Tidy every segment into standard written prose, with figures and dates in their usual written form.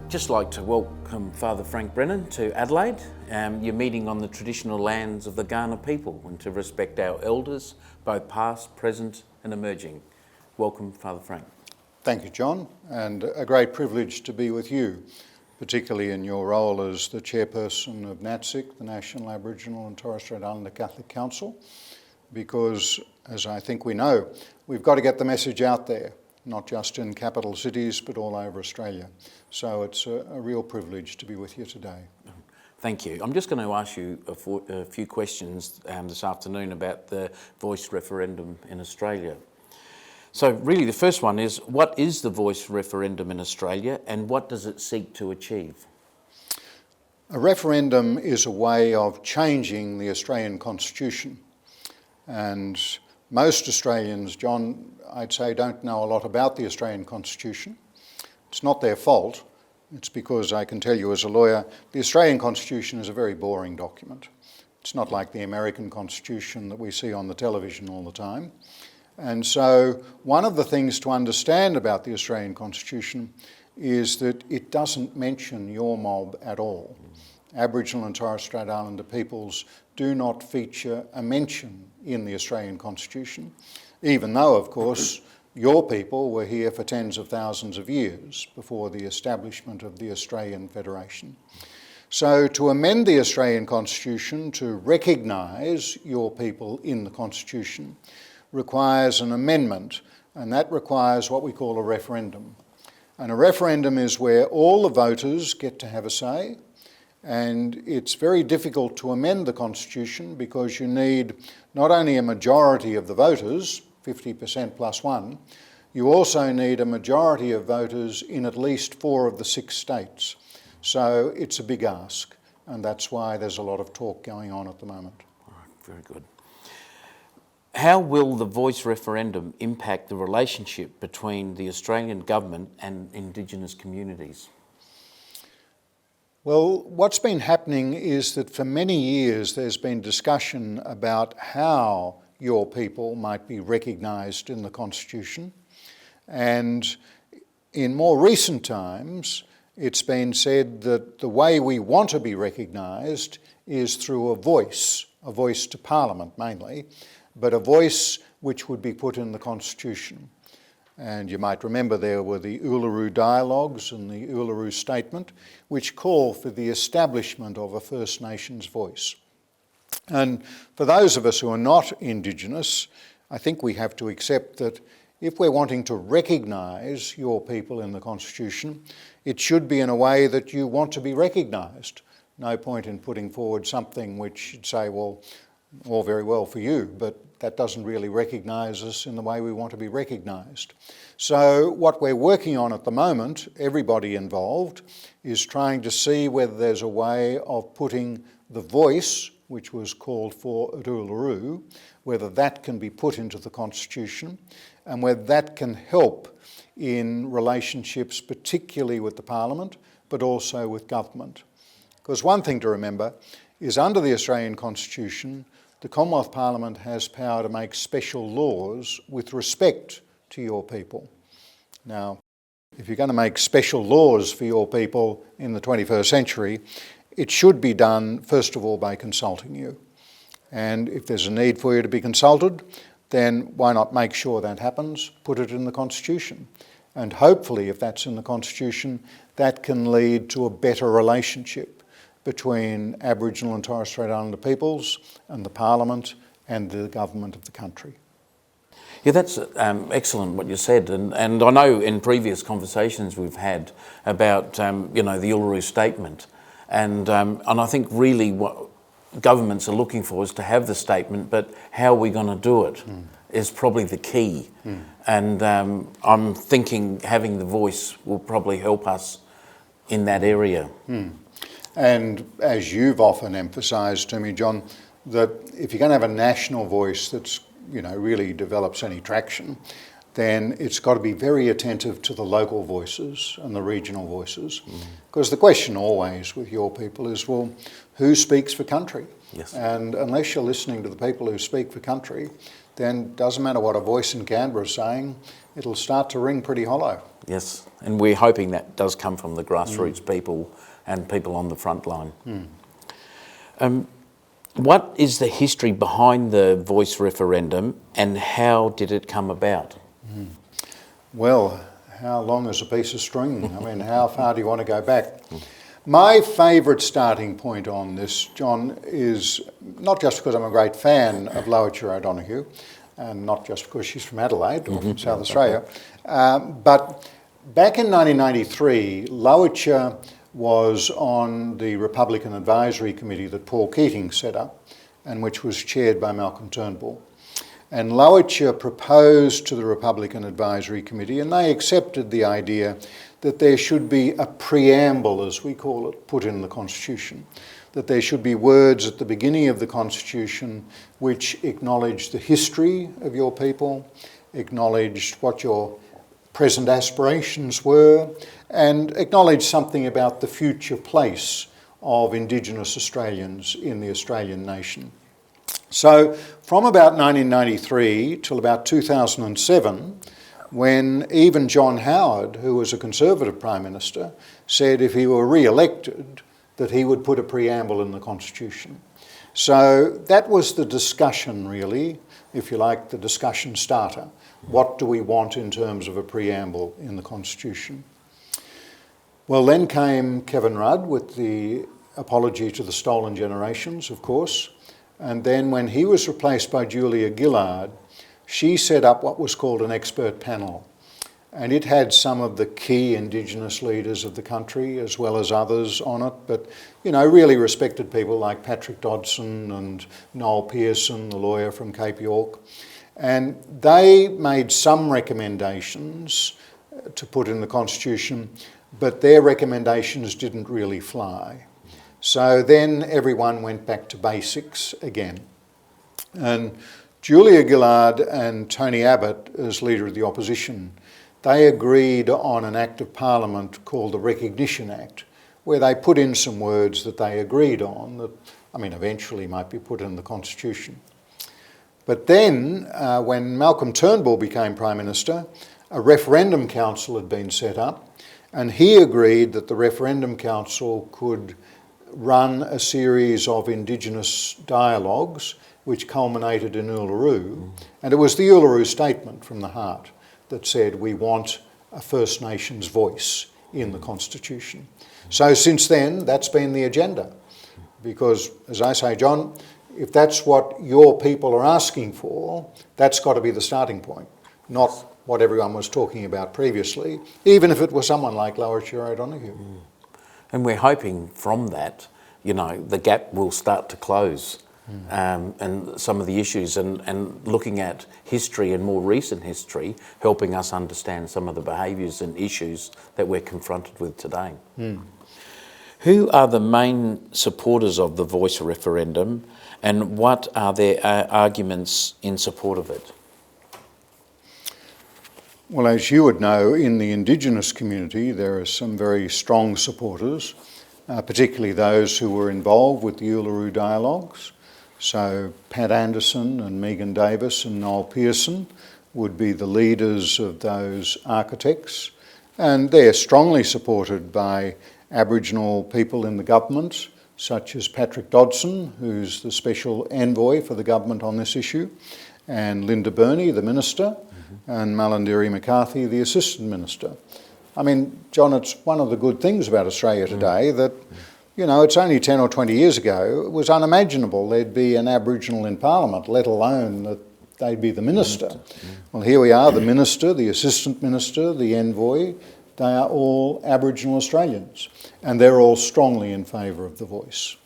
Just like to welcome Fr Frank Brennan to Adelaide. You're meeting on the traditional lands of the Kaurna people and to respect our elders, both past, present and emerging. Welcome, Fr Frank. Thank you, John, and a great privilege to be with you, particularly in your role as the chairperson of NATSICC, the National Aboriginal and Torres Strait Islander Catholic Council, because, as I think we know, we've got to get the message out there, not just in capital cities, but all over Australia. So it's a real privilege to be with you today. Thank you. I'm just going to ask you a few questions this afternoon about the Voice referendum in Australia. So really the first one is, what is the Voice referendum in Australia and what does it seek to achieve? A referendum is a way of changing the Australian Constitution. And most Australians, John, I'd say, don't know a lot about the Australian Constitution. It's not their fault. It's because, I can tell you as a lawyer, the Australian Constitution is a very boring document. It's not like the American Constitution that we see on the television all the time. And so one of the things to understand about the Australian Constitution is that it doesn't mention your mob at all. Aboriginal and Torres Strait Islander peoples do not feature a mention in the Australian Constitution, even though, of course, your people were here for tens of thousands of years before the establishment of the Australian Federation. So to amend the Australian Constitution to recognise your people in the Constitution requires an amendment, and that requires what we call a referendum. And a referendum is where all the voters get to have a say, and it's very difficult to amend the Constitution because you need not only a majority of the voters, 50% plus one, you also need a majority of voters in at least 4 of the 6 states. So it's a big ask, and that's why there's a lot of talk going on at the moment. All right, very good. How will the Voice referendum impact the relationship between the Australian government and Indigenous communities? Well, what's been happening is that for many years there's been discussion about how your people might be recognised in the Constitution, and in more recent times it's been said that the way we want to be recognised is through a voice to Parliament mainly, but a voice which would be put in the Constitution. And you might remember there were the Uluru Dialogues and the Uluru Statement, which call for the establishment of a First Nations voice. And for those of us who are not Indigenous, I think we have to accept that if we're wanting to recognise your people in the Constitution, it should be in a way that you want to be recognised. No point in putting forward something which you'd say, well, all very well for you, but that doesn't really recognise us in the way we want to be recognised. So what we're working on at the moment, everybody involved, is trying to see whether there's a way of putting the voice, which was called for at Uluru, whether that can be put into the Constitution and whether that can help in relationships particularly with the Parliament, but also with government. Because one thing to remember is under the Australian Constitution, the Commonwealth Parliament has power to make special laws with respect to your people. Now, if you're going to make special laws for your people in the 21st century, it should be done, first of all, by consulting you. And if there's a need for you to be consulted, then why not make sure that happens, put it in the Constitution. And hopefully, if that's in the Constitution, that can lead to a better relationship between Aboriginal and Torres Strait Islander peoples and the Parliament and the government of the country. Yeah, that's excellent what you said, and I know in previous conversations we've had about the Uluru Statement, and I think really what governments are looking for is to have the statement, but how are we going to do it is probably the key. And I'm thinking having the voice will probably help us in that area. And as you've often emphasised to me, John, that if you're going to have a national voice that's, really develops any traction, then it's got to be very attentive to the local voices and the regional voices. Because the question always with your people is, well, who speaks for country? Yes. And unless you're listening to the people who speak for country, then it doesn't matter what a voice in Canberra is saying, it'll start to ring pretty hollow. Yes, and we're hoping that does come from the grassroots people and people on the front line. What is the history behind the Voice referendum and how did it come about? Well, how long is a piece of string? I mean, how far do you want to go back? My favourite starting point on this, John, is not just because I'm a great fan of Lochowiak O'Donoghue, and not just because she's from Adelaide or from South Australia, but back in 1993, Lochowiak was on the Republican Advisory Committee that Paul Keating set up, and which was chaired by Malcolm Turnbull. And Lochowiak proposed to the Republican Advisory Committee, and they accepted the idea that there should be a preamble, as we call it, put in the Constitution. That there should be words at the beginning of the Constitution which acknowledge the history of your people, acknowledged what your present aspirations were, and acknowledge something about the future place of Indigenous Australians in the Australian nation. So from about 1993 till about 2007, when even John Howard, who was a Conservative Prime Minister, said if he were re-elected that he would put a preamble in the Constitution. So that was the discussion really, if you like, the discussion starter. What do we want in terms of a preamble in the Constitution? Well, then came Kevin Rudd with the apology to the stolen generations, of course. And then when he was replaced by Julia Gillard, she set up what was called an expert panel. And it had some of the key Indigenous leaders of the country as well as others on it, but, you know, really respected people like Patrick Dodson and Noel Pearson, the lawyer from Cape York. And they made some recommendations to put in the Constitution, but their recommendations didn't really fly. So then everyone went back to basics again. And Julia Gillard and Tony Abbott, as Leader of the Opposition, they agreed on an Act of Parliament called the Recognition Act, where they put in some words that they agreed on that, I mean, eventually might be put in the Constitution. But then, when Malcolm Turnbull became Prime Minister, a referendum council had been set up, and he agreed that the referendum council could run a series of Indigenous dialogues which culminated in Uluru. And it was the Uluru Statement from the heart that said we want a First Nations voice in the Constitution. So since then, that's been the agenda. Because, as I say, John, if that's what your people are asking for, that's got to be the starting point, not what everyone was talking about previously, even if it was someone like Lochowiak O'Donoghue. And we're hoping from that, you know, the gap will start to close. And some of the issues and looking at history and more recent history, helping us understand some of the behaviours and issues that we're confronted with today. Who are the main supporters of the Voice referendum and what are their arguments in support of it? Well, as you would know, in the Indigenous community there are some very strong supporters, particularly those who were involved with the Uluru Dialogues. So Pat Anderson and Megan Davis and Noel Pearson would be the leaders of those architects, and they're strongly supported by Aboriginal people in the government, such as Patrick Dodson, who's the special envoy for the government on this issue, and Linda Burney, the minister, and Malandiri McCarthy, the assistant minister. I mean, John, it's one of the good things about Australia today that, you know, it's only 10 or 20 years ago, it was unimaginable there'd be an Aboriginal in Parliament, let alone that they'd be the minister. Well, here we are, the minister, the assistant minister, the envoy, they are all Aboriginal Australians, and they're all strongly in favour of the Voice.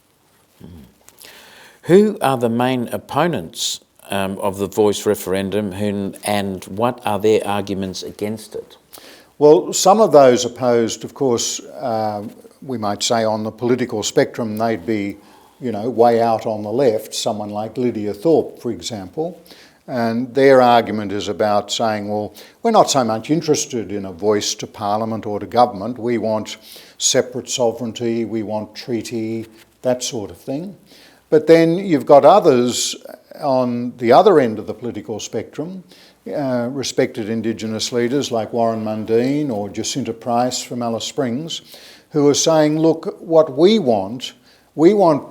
Who are the main opponents of the Voice referendum and what are their arguments against it? Well, some of those opposed, of course, we might say on the political spectrum, they'd be, you know, way out on the left, someone like Lydia Thorpe, for example. And their argument is about saying, well, we're not so much interested in a voice to Parliament or to government. We want separate sovereignty, we want treaty, that sort of thing. But then you've got others on the other end of the political spectrum respected Indigenous leaders like Warren Mundine or Jacinta Price from Alice Springs, who are saying, look, what we want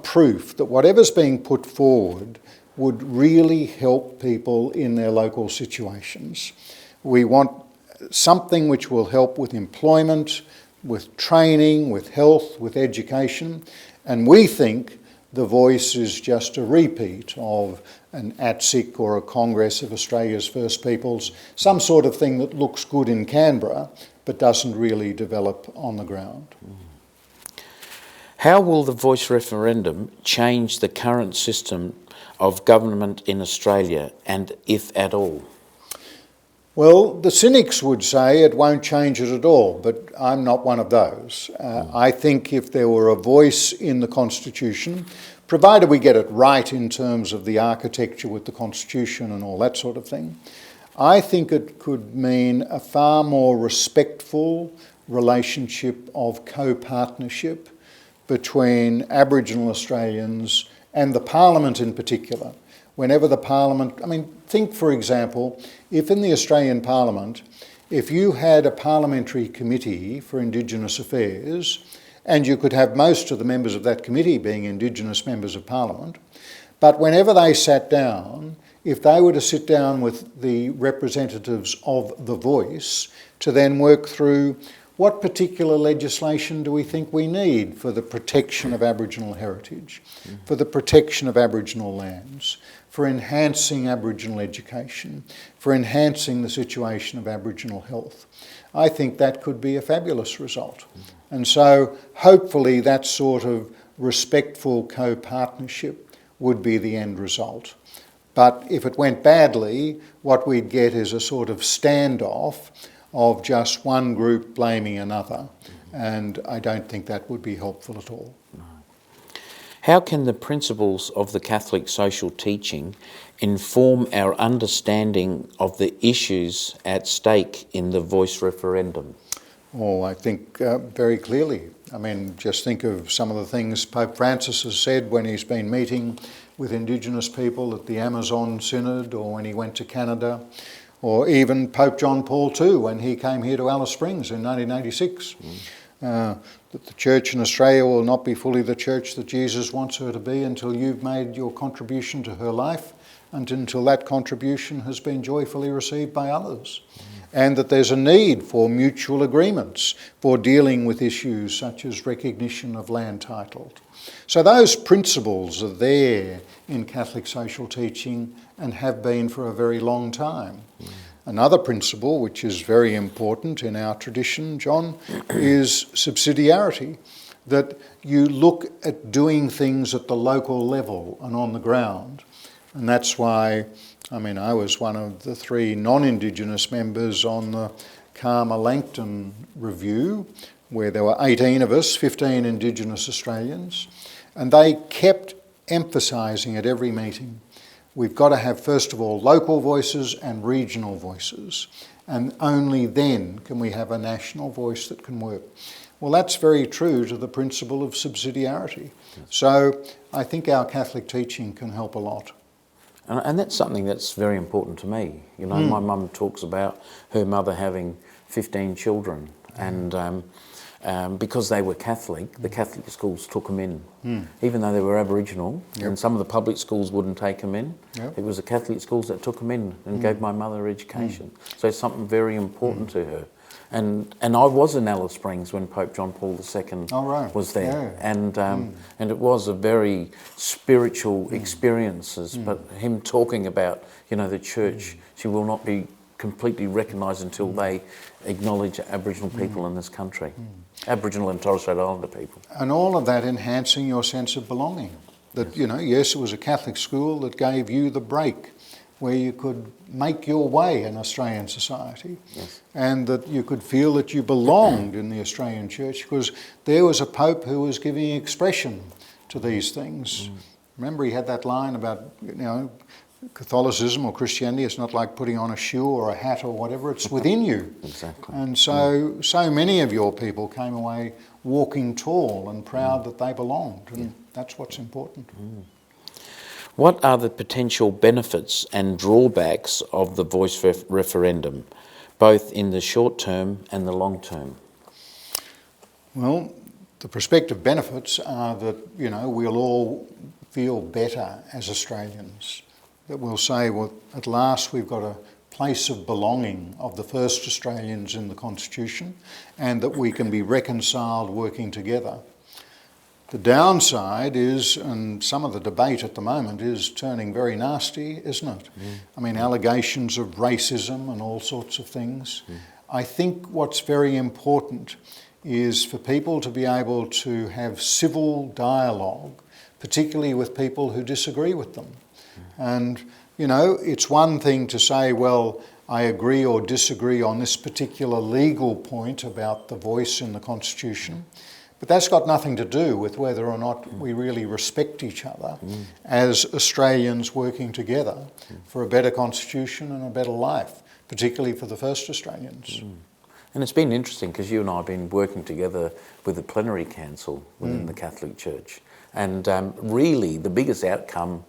proof that whatever's being put forward would really help people in their local situations. We want something which will help with employment, with training, with health, with education, and we think the Voice is just a repeat of an NATSICC or a Congress of Australia's First Peoples, some sort of thing that looks good in Canberra but doesn't really develop on the ground. How will the Voice referendum change the current system of government in Australia, and if at all? Well, the cynics would say it won't change it at all, but I'm not one of those. I think if there were a voice in the Constitution, provided we get it right in terms of the architecture with the Constitution and all that sort of thing, I think it could mean a far more respectful relationship of co-partnership between Aboriginal Australians and the Parliament in particular. Whenever the Parliament, think for example, if in the Australian Parliament, if you had a parliamentary committee for Indigenous affairs, and you could have most of the members of that committee being Indigenous members of Parliament, but whenever they sat down, if they were to sit down with the representatives of the Voice to then work through what particular legislation do we think we need for the protection of Aboriginal heritage, for the protection of Aboriginal lands, for enhancing Aboriginal education, for enhancing the situation of Aboriginal health, I think that could be a fabulous result. And so hopefully that sort of respectful co-partnership would be the end result. But if it went badly, what we'd get is a sort of standoff of just one group blaming another, and I don't think that would be helpful at all. How can the principles of the Catholic social teaching inform our understanding of the issues at stake in the Voice referendum? Oh, I think very clearly. Just think of some of the things Pope Francis has said when he's been meeting with Indigenous people at the Amazon Synod, or when he went to Canada, or even Pope John Paul II when he came here to Alice Springs in 1986. That the church in Australia will not be fully the church that Jesus wants her to be until you've made your contribution to her life and until that contribution has been joyfully received by others. And that there's a need for mutual agreements for dealing with issues such as recognition of land title. So those principles are there in Catholic social teaching and have been for a very long time. Another principle which is very important in our tradition, John, is subsidiarity, that you look at doing things at the local level and on the ground. And that's why, I was one of the 3 non-Indigenous members on the Karma Langton review, where there were 18 of us, 15 Indigenous Australians, and they kept emphasising at every meeting, we've got to have, first of all, local voices and regional voices, and only then can we have a national voice that can work. Well, that's very true to the principle of subsidiarity. So I think our Catholic teaching can help a lot. And that's something that's very important to me. My mum talks about her mother having 15 children, and because they were Catholic, the Catholic schools took them in, even though they were Aboriginal, and some of the public schools wouldn't take them in. It was the Catholic schools that took them in and gave my mother education. So it's something very important to her. And I was in Alice Springs when Pope John Paul II was there, and it was a very spiritual experiences. But him talking about, the church, she will not be completely recognised until they acknowledge Aboriginal people in this country, Aboriginal and Torres Strait Islander people, and all of that enhancing your sense of belonging. That yes, it was a Catholic school that gave you the break, where you could make your way in Australian society, and that you could feel that you belonged in the Australian church because there was a Pope who was giving expression to these things. Remember, he had that line about, Catholicism or Christianity is not like putting on a shoe or a hat or whatever, it's within you. Exactly. And so many of your people came away walking tall and proud that they belonged, and that's what's important. What are the potential benefits and drawbacks of the Voice referendum, both in the short term and the long term? Well, the prospective benefits are that, we'll all feel better as Australians. That we'll say, well, at last we've got a place of belonging of the first Australians in the Constitution, and that we can be reconciled working together. The downside is, and some of the debate at the moment is turning very nasty, isn't it? I mean, allegations of racism and all sorts of things. I think what's very important is for people to be able to have civil dialogue, particularly with people who disagree with them. And, it's one thing to say, well, I agree or disagree on this particular legal point about the voice in the Constitution. But that's got nothing to do with whether or not we really respect each other as Australians working together for a better constitution and a better life, particularly for the first Australians. And it's been interesting because you and I have been working together with the plenary council within the Catholic Church. And really the biggest outcome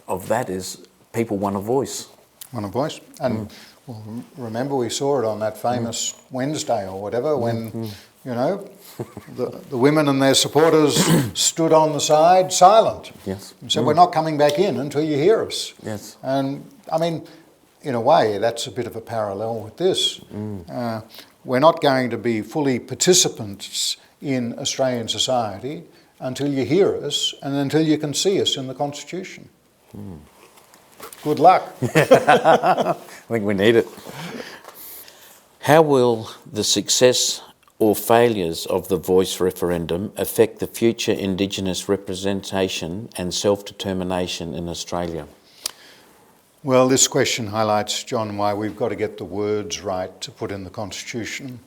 of that is people want a voice. Want a voice. And well, remember we saw it on that famous Wednesday or whatever when, the women and their supporters stood on the side silent. Yes. And said, we're not coming back in until you hear us. Yes. And I mean, in a way, that's a bit of a parallel with this. We're not going to be fully participants in Australian society until you hear us and until you can see us in the Constitution. Good luck. I think we need it. How will the success or failures of the Voice referendum affect the future Indigenous representation and self-determination in Australia? Well, this question highlights, John, why we've got to get the words right to put in the Constitution.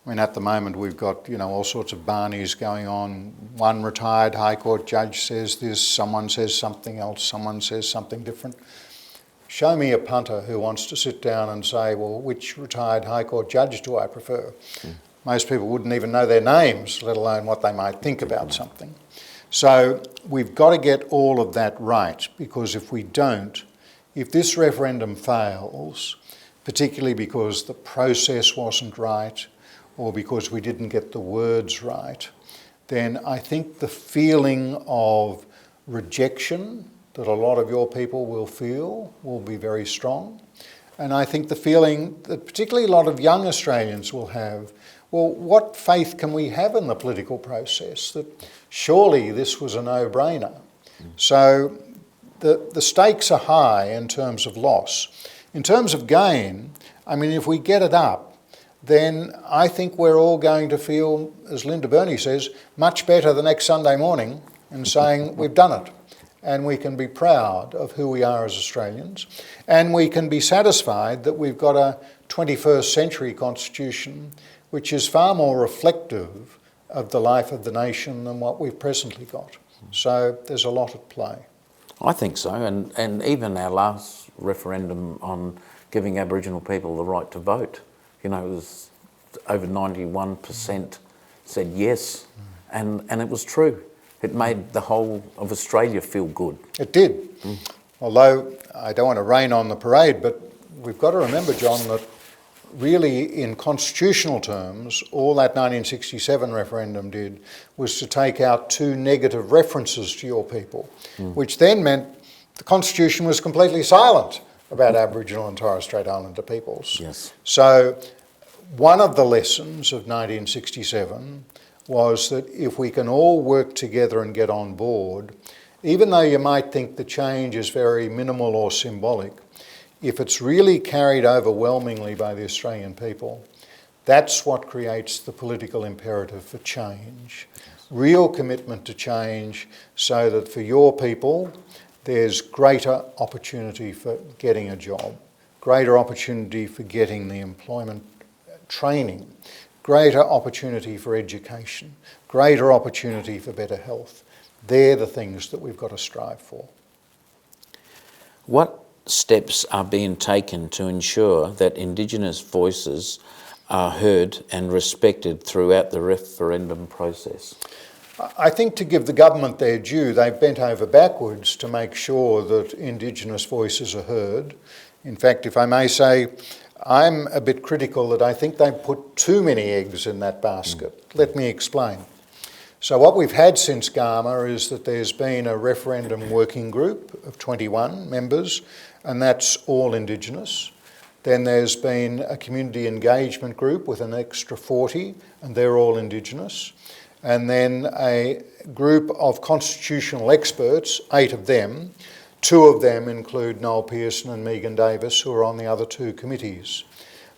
I mean, at the moment we've got, all sorts of barneys going on. One retired High Court judge says this, someone says something else, someone says something different. Show me a punter who wants to sit down and say, well, which retired High Court judge do I prefer? Most people wouldn't even know their names, let alone what they might think about something. So we've got to get all of that right, because if we don't, if this referendum fails, particularly because the process wasn't right or because we didn't get the words right, then I think the feeling of rejection that a lot of your people will feel will be very strong. And I think the feeling that particularly a lot of young Australians will have, well, what faith can we have in the political process? That surely this was a no-brainer. So the stakes are high in terms of loss. In terms of gain, I mean, if we get it up, then I think we're all going to feel, as Linda Burney says, much better the next Sunday morning in saying we've done it. And we can be proud of who we are as Australians. And we can be satisfied that we've got a 21st century constitution which is far more reflective of the life of the nation than what we've presently got. So there's a lot at play. I think so, and even our last referendum on giving Aboriginal people the right to vote, it was over 91% said yes, and it was true. It made the whole of Australia feel good. It did. Although I don't want to rain on the parade, but we've got to remember, John, that really in constitutional terms, all that 1967 referendum did was to take out 2 negative references to your people, which then meant the Constitution was completely silent about Aboriginal and Torres Strait Islander peoples. Yes. So one of the lessons of 1967 was that if we can all work together and get on board, even though you might think the change is very minimal or symbolic, if it's really carried overwhelmingly by the Australian people, that's what creates the political imperative for change. Real commitment to change so that for your people, there's greater opportunity for getting a job, greater opportunity for getting the employment training, greater opportunity for education, greater opportunity for better health. They're the things that we've got to strive for. What steps are being taken to ensure that Indigenous voices are heard and respected throughout the referendum process? I think to give the government their due, they've bent over backwards to make sure that Indigenous voices are heard. In fact, if I may say, I'm a bit critical that I think they've put too many eggs in that basket. Let me explain. So what we've had since Garma is that there's been a referendum working group of 21 members, and that's all Indigenous. Then there's been a community engagement group with an extra 40, and they're all Indigenous. And then a group of constitutional experts, 8 of them. 2 of them include Noel Pearson and Megan Davis, who are on the other 2 committees.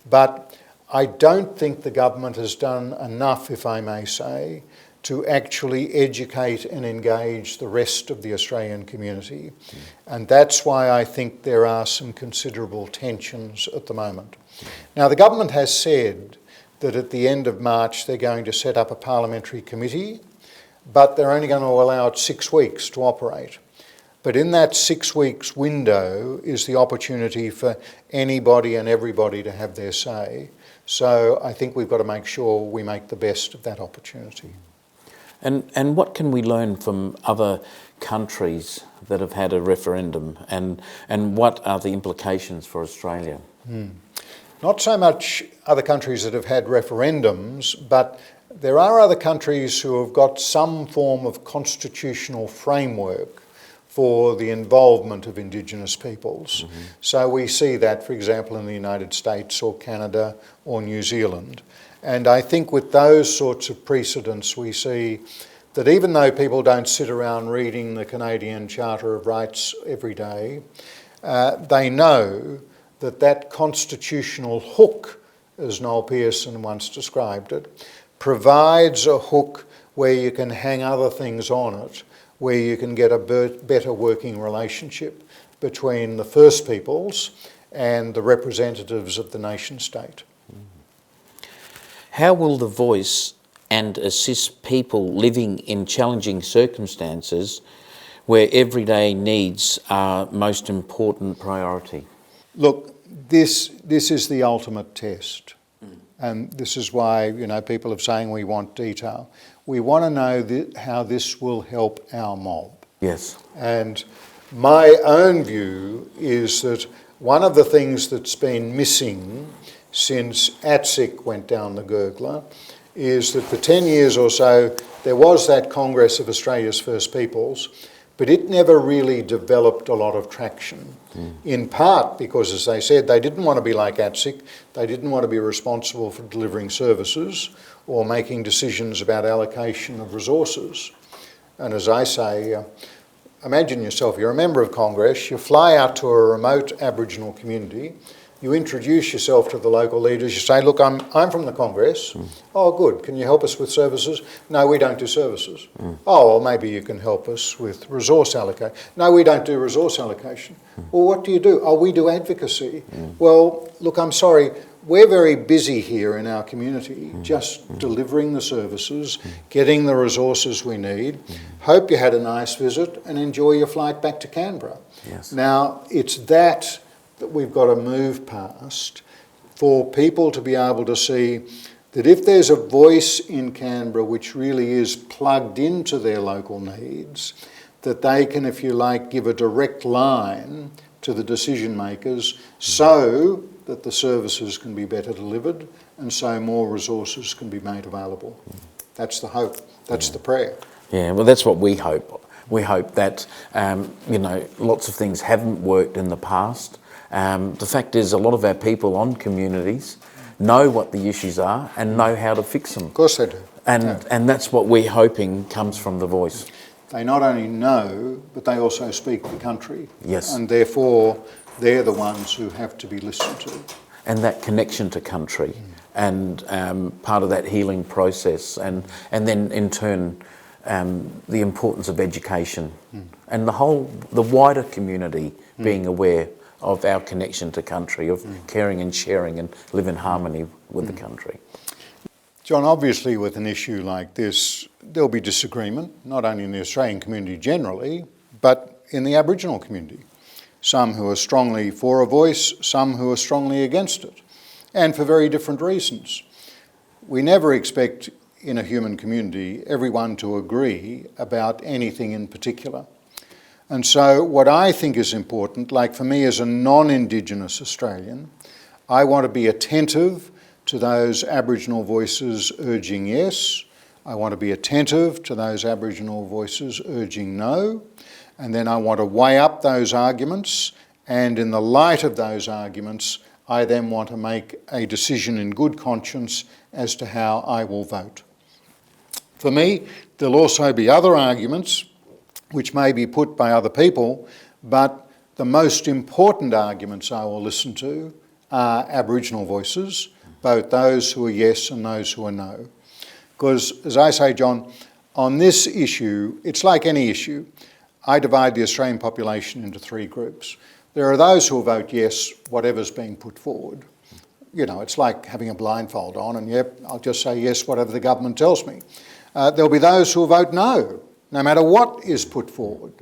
But I don't think the government has done enough, if I may say, to actually educate and engage the rest of the Australian community. And that's why I think there are some considerable tensions at the moment. Now, the government has said that at the end of March they're going to set up a parliamentary committee, but they're only going to allow it 6 weeks to operate. But in that 6 weeks window is the opportunity for anybody and everybody to have their say. So I think we've got to make sure we make the best of that opportunity. And what can we learn from other countries that have had a referendum, and what are the implications for Australia? Not so much other countries that have had referendums, but there are other countries who have got some form of constitutional framework for the involvement of Indigenous peoples. So we see that, for example, in the United States or Canada or New Zealand. And I think with those sorts of precedents, we see that even though people don't sit around reading the Canadian Charter of Rights every day, they know that that constitutional hook, as Noel Pearson once described it, provides a hook where you can hang other things on it, where you can get a better working relationship between the First Peoples and the representatives of the nation state. How will the voice and assist people living in challenging circumstances where everyday needs are most important priority? Look, this is the ultimate test. And this is why, people are saying we want detail. We want to know how this will help our mob. Yes. And my own view is that one of the things that's been missing since NATSICC went down the gurgler is that for 10 years or so there was that Congress of Australia's First Peoples, but it never really developed a lot of traction. In part because, as they said, they didn't want to be like NATSICC, they didn't want to be responsible for delivering services or making decisions about allocation of resources. And as I say, imagine yourself, you're a member of Congress, you fly out to a remote Aboriginal community, you introduce yourself to the local leaders, you say, look, I'm from the Congress. Oh, good, can you help us with services? No, we don't do services. Oh, well, maybe you can help us with resource allocation. No, we don't do resource allocation. Well, what do you do? Oh, we do advocacy. Well, look, I'm sorry, we're very busy here in our community, just delivering the services, getting the resources we need. Hope you had a nice visit and enjoy your flight back to Canberra. Yes. Now, it's that we've got to move past for people to be able to see that if there's a voice in Canberra which really is plugged into their local needs, that they can, if you like, give a direct line to the decision makers so that the services can be better delivered and so more resources can be made available. That's the hope. That's the prayer. Yeah, well, that's what we hope. We hope that, lots of things haven't worked in the past. The fact is a lot of our people on communities know what the issues are and know how to fix them. Of course they do. And that's what we're hoping comes from the voice. They not only know, but they also speak the country. Yes. And therefore, they're the ones who have to be listened to. And that connection to country and part of that healing process and then in turn the importance of education and the wider community being aware of our connection to country, of caring and sharing and live in harmony with the country. John, obviously with an issue like this, there'll be disagreement, not only in the Australian community generally, but in the Aboriginal community. Some who are strongly for a voice, some who are strongly against it, and for very different reasons. We never expect in a human community everyone to agree about anything in particular. And so what I think is important, like for me as a non-Indigenous Australian, I want to be attentive to those Aboriginal voices urging yes. I want to be attentive to those Aboriginal voices urging no. And then I want to weigh up those arguments, and in the light of those arguments, I then want to make a decision in good conscience as to how I will vote. For me, there'll also be other arguments which may be put by other people, but the most important arguments I will listen to are Aboriginal voices, both those who are yes and those who are no. Because, as I say, John, on this issue, it's like any issue. I divide the Australian population into three groups. There are those who will vote yes, whatever's being put forward. You know, it's like having a blindfold on, and yep, I'll just say yes, whatever the government tells me. There'll be those who will vote no, no matter what is put forward.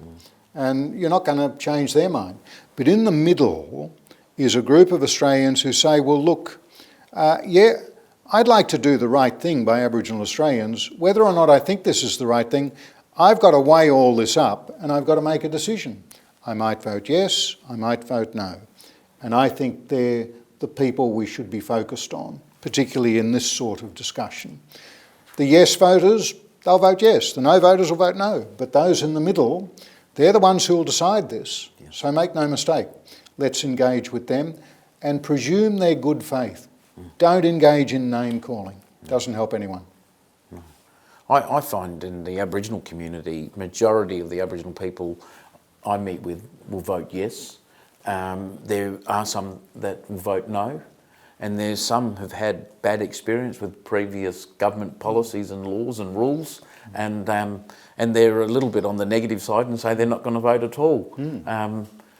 And you're not going to change their mind. But in the middle is a group of Australians who say, well, look, yeah, I'd like to do the right thing by Aboriginal Australians. Whether or not I think this is the right thing, I've got to weigh all this up and I've got to make a decision. I might vote yes, I might vote no. And I think they're the people we should be focused on, particularly in this sort of discussion. The yes voters, they'll vote yes. The no voters will vote no. But those in the middle, they're the ones who will decide this. Yeah. So make no mistake. Let's engage with them and presume their good faith. Don't engage in name calling. Doesn't help anyone. I find in the Aboriginal community, majority of the Aboriginal people I meet with will vote yes. There are some that will vote no, and there's some who've had bad experience with previous government policies and laws and rules, and they're a little bit on the negative side and say they're not going to vote at all.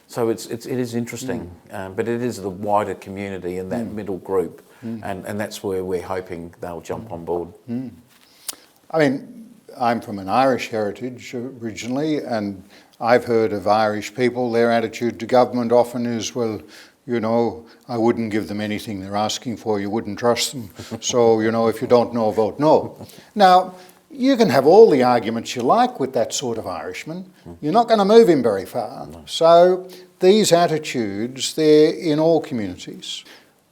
So it is interesting, but it is the wider community in that middle group, and that's where we're hoping they'll jump on board. I mean, I'm from an Irish heritage originally, and I've heard of Irish people, their attitude to government often is, well, you know, I wouldn't give them anything they're asking for, you wouldn't trust them, so, you know, if you don't know, vote no. Now, you can have all the arguments you like with that sort of Irishman, you're not going to move him very far. So these attitudes, they're in all communities.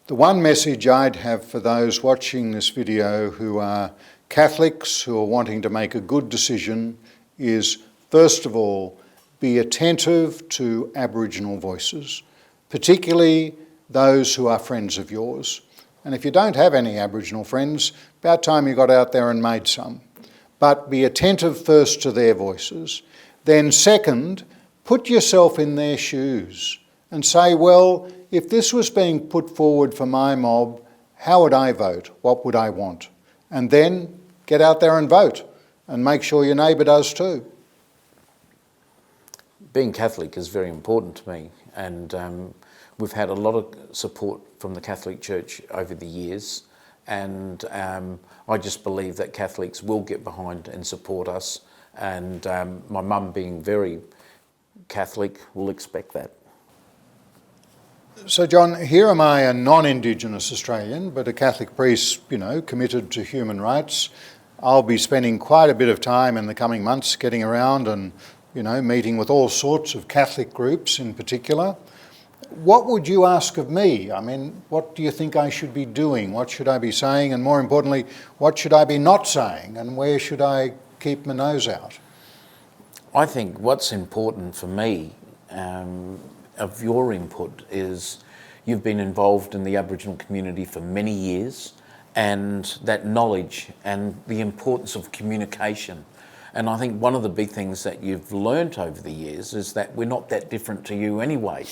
The one message I'd have for those watching this video who are Catholics, who are wanting to make a good decision, is, first of all, be attentive to Aboriginal voices, particularly those who are friends of yours. And if you don't have any Aboriginal friends, about time you got out there and made some. But be attentive first to their voices. Then second, put yourself in their shoes and say, well, if this was being put forward for my mob, how would I vote? What would I want? And then get out there and vote and make sure your neighbour does too. Being Catholic is very important to me, and we've had a lot of support from the Catholic Church over the years, and I just believe that Catholics will get behind and support us, and my mum being very Catholic will expect that. So John, here am I, a non-Indigenous Australian, but a Catholic priest, you know, committed to human rights. I'll be spending quite a bit of time in the coming months getting around and, you know, meeting with all sorts of Catholic groups in particular. What would you ask of me? I mean, what do you think I should be doing? What should I be saying? And more importantly, what should I be not saying? And where should I keep my nose out? I think what's important for me of your input is you've been involved in the Aboriginal community for many years, and that knowledge and the importance of communication. And I think one of the big things that you've learnt over the years is that we're not that different to you anyway.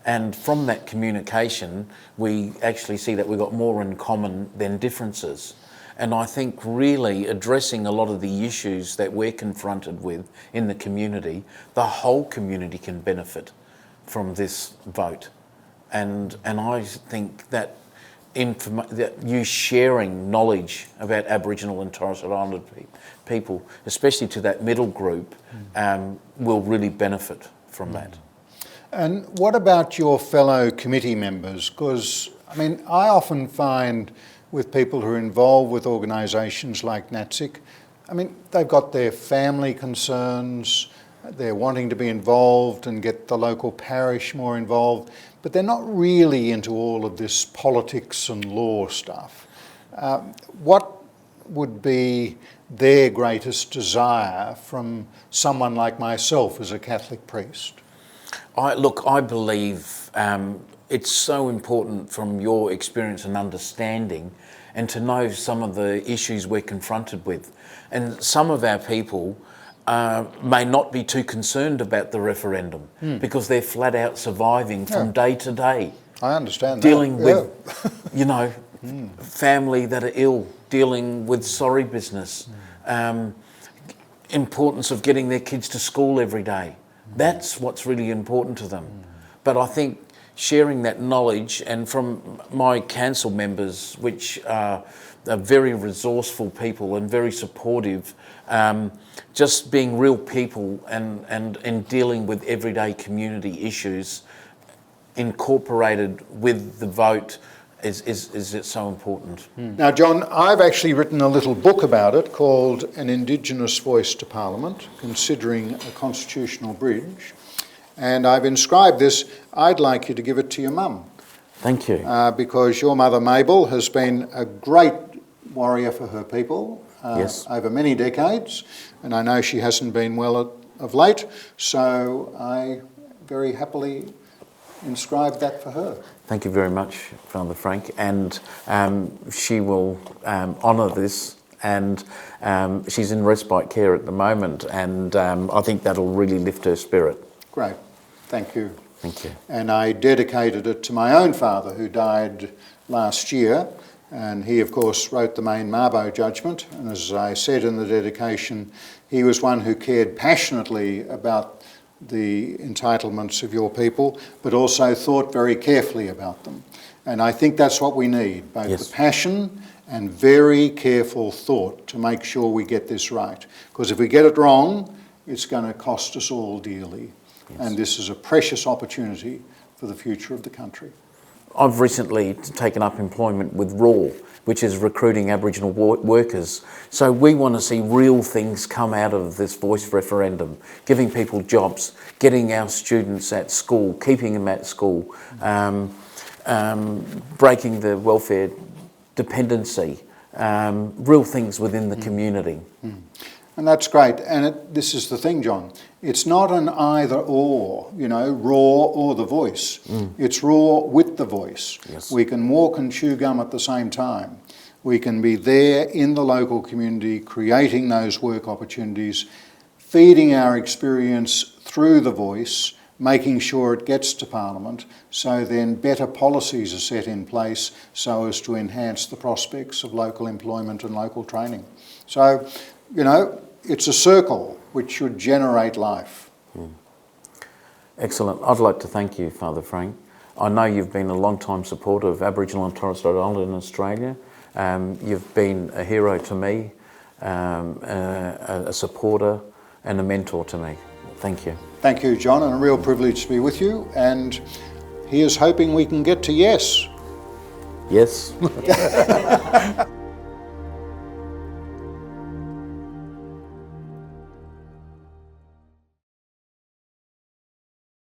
And from that communication, we actually see that we've got more in common than differences. And I think really addressing a lot of the issues that we're confronted with in the community, the whole community can benefit from this vote. And I think that that you sharing knowledge about Aboriginal and Torres Strait Islander people, especially to that middle group, will really benefit from that. And what about your fellow committee members? Because, I mean, I often find with people who are involved with organisations like NATSICC. I mean, they've got their family concerns, they're wanting to be involved and get the local parish more involved, but they're not really into all of this politics and law stuff. What would be their greatest desire from someone like myself as a Catholic priest? I believe it's so important from your experience and understanding and to know some of the issues we're confronted with. And some of our people may not be too concerned about the referendum because they're flat out surviving from day to day. I understand dealing that. with, you know, family that are ill, dealing with sorry business, importance of getting their kids to school every day. That's what's really important to them. But I think sharing that knowledge, and from my council members, which are very resourceful people and very supportive, just being real people and dealing with everyday community issues incorporated with the vote is so important. Now, John, I've actually written a little book about it called An Indigenous Voice to Parliament, Considering a Constitutional Bridge. And I've inscribed this. I'd like you to give it to your mum. Thank you. Because your mother, Mabel, has been a great warrior for her people over many decades. And I know she hasn't been well of late, so I very happily inscribed that for her. Thank you very much, Fr Frank, and she will honour this, and she's in respite care at the moment, and I think that'll really lift her spirit. Great, thank you. Thank you. And I dedicated it to my own father, who died last year, and he of course wrote the main Mabo judgment, and as I said in the dedication, he was one who cared passionately about the entitlements of your people, but also thought very carefully about them. And I think that's what we need, both the passion and very careful thought to make sure we get this right. Because if we get it wrong, it's going to cost us all dearly. And this is a precious opportunity for the future of the country. I've recently taken up employment with RAW, which is recruiting Aboriginal workers. So we want to see real things come out of this voice referendum, giving people jobs, getting our students at school, keeping them at school, breaking the welfare dependency, real things within the community. And that's great. And this is the thing, John. It's not an either or, you know, raw or the voice. It's raw with the voice. We can walk and chew gum at the same time. We can be there in the local community, creating those work opportunities, feeding our experience through the voice, making sure it gets to Parliament, so then better policies are set in place so as to enhance the prospects of local employment and local training. So, you know, it's a circle which should generate life. Excellent. I'd like to thank you, Fr Frank. I know you've been a long-time supporter of Aboriginal and Torres Strait Islander in Australia. You've been a hero to me, a supporter and a mentor to me. Thank you. Thank you, John, and a real privilege to be with you. And here's hoping we can get to yes. Yes.